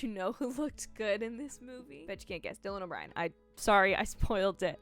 you know who looked good in this movie? Bet you can't guess. Dylan O'Brien. Sorry, I spoiled it.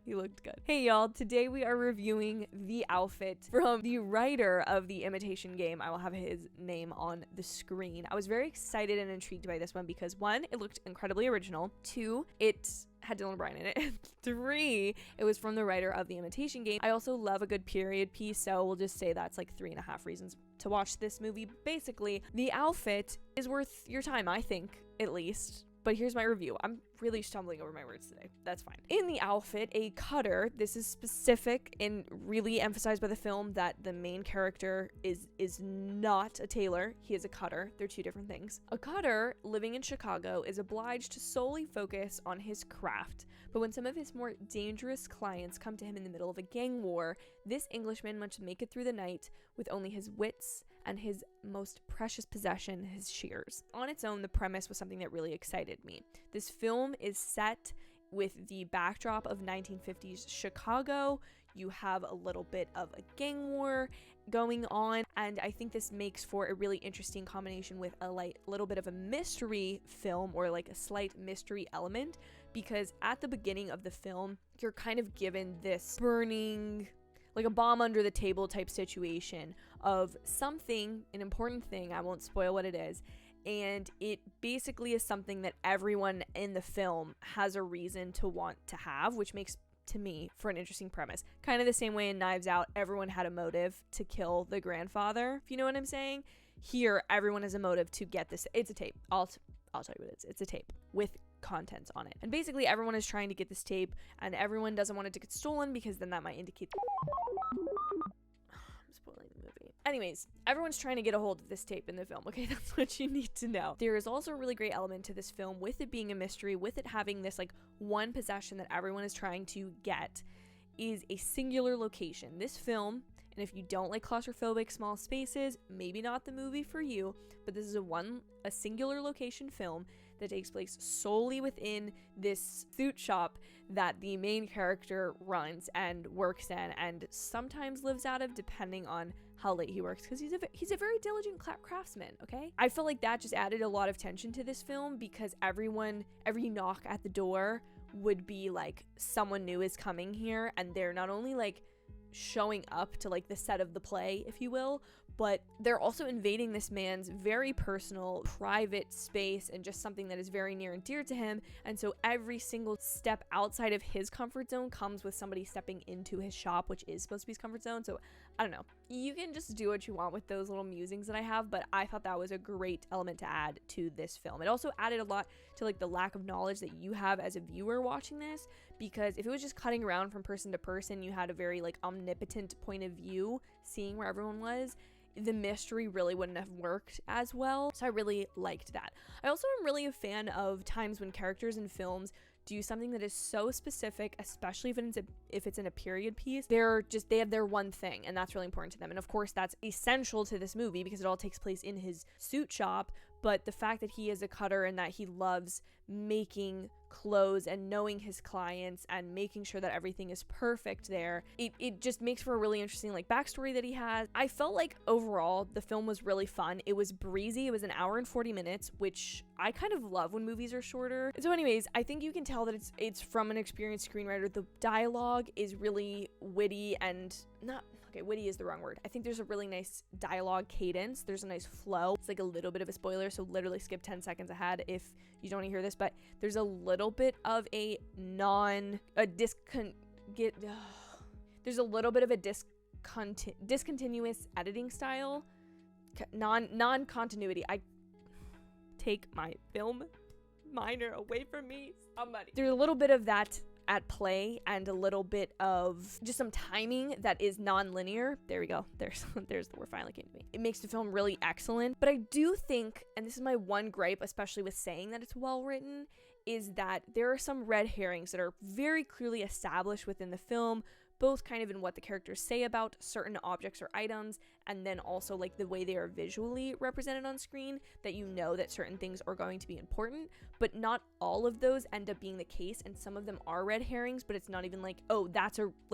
He looked good. Hey y'all, today we are reviewing the outfit from the writer of the Imitation Game. I will have his name on the screen. I was very excited and intrigued by this one because 1, it looked incredibly original. 2, it had Dylan O'Brien in it. And 3, it was from the writer of the Imitation Game. I also love a good period piece, so we'll just say that's like 3.5 reasons to watch this movie. Basically, the outfit is worth your time, I think, at least. But here's my review. I'm really stumbling over my words today. That's fine. In the outfit, a cutter. This is specific and really emphasized by the film that the main character is not a tailor. He is a cutter. They're 2 different things. A cutter living in Chicago is obliged to solely focus on his craft. But when some of his more dangerous clients come to him in the middle of a gang war, this Englishman must make it through the night with only his wits and his most precious possession, his shears. On its own, the premise was something that really excited me. This film is set with the backdrop of 1950s Chicago. You have a little bit of a gang war going on, and I think this makes for a really interesting combination with a little bit of a mystery film, or like a slight mystery element, because at the beginning of the film, you're kind of given this burning, like a bomb under the table type situation of something, an important thing, I won't spoil what it is, and it basically is something that everyone in the film has a reason to want to have, which makes, to me, for an interesting premise. Kind of the same way in Knives Out, everyone had a motive to kill the grandfather, if you know what I'm saying. Here, everyone has a motive to get this. It's a tape. I'll tell you what it is. It's a tape with contents on it. And basically, everyone is trying to get this tape, and everyone doesn't want it to get stolen because then that might indicate... I'm spoiling the movie. Anyways, everyone's trying to get a hold of this tape in the film, okay? That's what you need to know. There is also a really great element to this film with it being a mystery, with it having this like one possession that everyone is trying to get, is a singular location. This film, and if you don't like claustrophobic small spaces, maybe not the movie for you, but this is a singular location film that takes place solely within this suit shop that the main character runs and works in, and sometimes lives out of, depending on how late he works, because he's a very diligent craftsman, okay? I felt like that just added a lot of tension to this film, because every knock at the door would be like someone new is coming here, and they're not only like showing up to like the set of the play, if you will, but they're also invading this man's very personal, private space, and just something that is very near and dear to him. And so every single step outside of his comfort zone comes with somebody stepping into his shop, which is supposed to be his comfort zone. So I don't know, you can just do what you want with those little musings that I have, but I thought that was a great element to add to this film. It also added a lot to like the lack of knowledge that you have as a viewer watching this, because if it was just cutting around from person to person, you had a very like omnipotent point of view, seeing where everyone was, the mystery really wouldn't have worked as well. So I really liked that. I also am really a fan of times when characters in films do something that is so specific, especially if it's in a period piece. They have their one thing, and that's really important to them. And of course, that's essential to this movie because it all takes place in his suit shop. But the fact that he is a cutter and that he loves making clothes and knowing his clients and making sure that everything is perfect there, it just makes for a really interesting like backstory that he has. I felt like overall the film was really fun. It was breezy. It was 1 hour and 40 minutes, which I kind of love when movies are shorter. So anyways, I think you can tell that it's from an experienced screenwriter. The dialogue is really witty and witty is the wrong word. I think there's a really nice dialogue cadence. There's a nice flow. It's like a little bit of a spoiler, so literally skip 10 seconds ahead if you don't want to hear this, but there's a little bit of a discontinuous editing style, non-continuity. I take my film minor away from me, somebody. There's a little bit of that at play, and a little bit of just some timing that is non-linear. There we go. There's the word finally came to me. It makes the film really excellent. But I do think, and this is my one gripe, especially with saying that it's well written, is that there are some red herrings that are very clearly established within the film, both kind of in what the characters say about certain objects or items, and then also like the way they are visually represented on screen, that you know that certain things are going to be important, but not all of those end up being the case, and some of them are red herrings, but it's not even like, oh,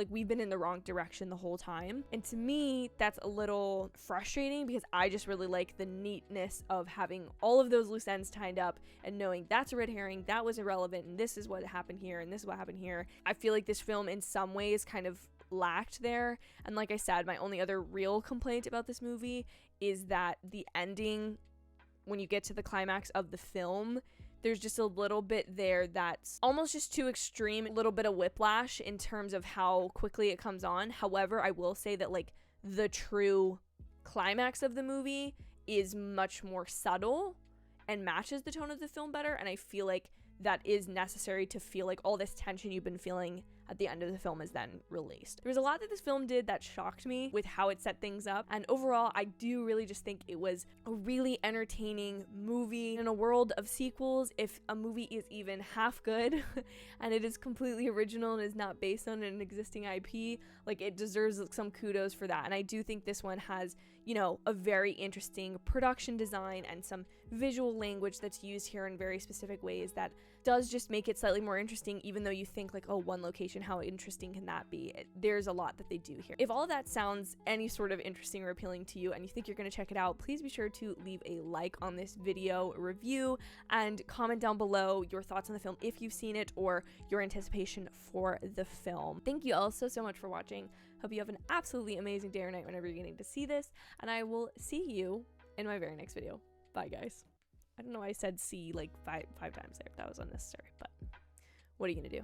we've been in the wrong direction the whole time. And to me, that's a little frustrating, because I just really like the neatness of having all of those loose ends tied up and knowing that's a red herring, that was irrelevant, and this is what happened here, and this is what happened here. I feel like this film in some ways kind of lacked there. And like I said, my only other real complaint about this movie is that the ending, when you get to the climax of the film, there's just a little bit there that's almost just too extreme, a little bit of whiplash in terms of how quickly it comes on. However, I will say that like the true climax of the movie is much more subtle and matches the tone of the film better, and I feel like that is necessary to feel like all this tension you've been feeling at the end of the film is then released. There was a lot that this film did that shocked me with how it set things up, and overall I do really just think it was a really entertaining movie. In a world of sequels, if a movie is even half good and it is completely original and is not based on an existing IP, like it deserves some kudos for that. And I do think this one has, you know, a very interesting production design and some visual language that's used here in very specific ways that does just make it slightly more interesting, even though you think like, oh, one location, how interesting can that be? There's a lot that they do here. If all of that sounds any sort of interesting or appealing to you and you think you're going to check it out, please be sure to leave a like on this video, review, and comment down below your thoughts on the film if you've seen it or your anticipation for the film. Thank you all so much for watching. Hope you have an absolutely amazing day or night whenever you're getting to see this, and I will see you in my very next video. Bye, guys. I don't know why I said see like five times there. That was unnecessary, but what are you gonna do?